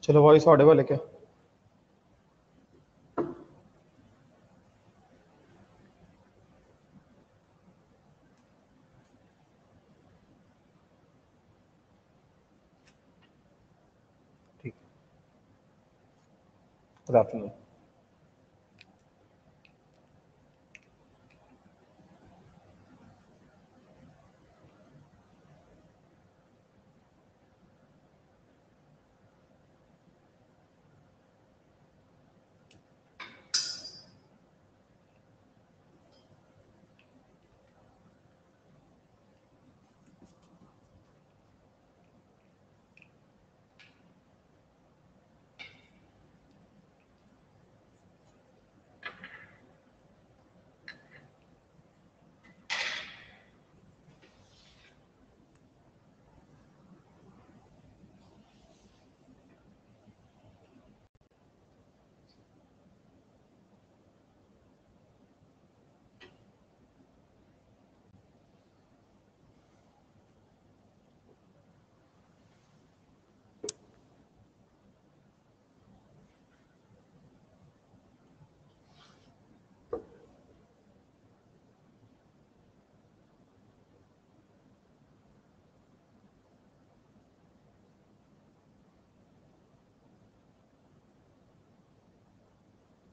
चलो voice Audible है क्या? ठीक, गुड आफ्टरनून।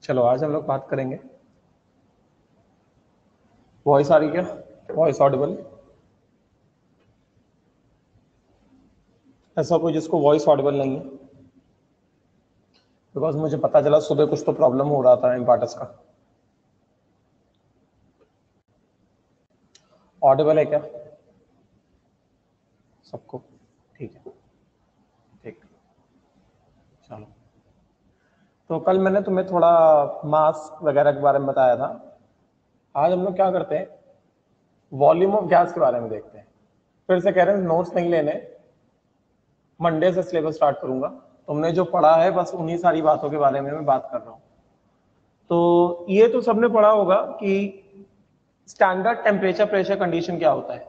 चलो आज हम लोग बात करेंगे, वॉइस आ रही क्या? Voice Audible? ऐसा कोई जिसको वॉइस ऑडिबल नहीं है? बिकॉज मुझे पता चला सुबह कुछ तो प्रॉब्लम हो रहा था इम्पार्टस का। ऑडिबल है क्या सबको? ठीक है, ठीक। चलो, तो कल मैंने तुम्हें थोड़ा मास वगैरह के बारे में बताया था। आज हम लोग क्या करते हैं, वॉल्यूम ऑफ गैस के बारे में देखते हैं। फिर से कह रहे हैं नोट्स नहीं लेने, मंडे से सिलेबस स्टार्ट करूंगा। तुमने जो पढ़ा है बस उन्हीं सारी बातों के बारे में मैं बात कर रहा हूं। तो ये तो सबने पढ़ा होगा कि स्टैंडर्ड टेम्परेचर प्रेशर कंडीशन क्या होता है,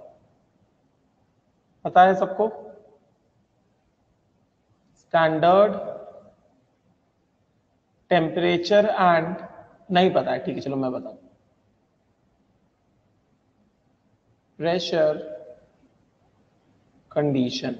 पता है सबको? स्टैंडर्ड टेम्परेचर एंड, नहीं पता है? ठीक है, चलो मैं बताऊं। Pressure condition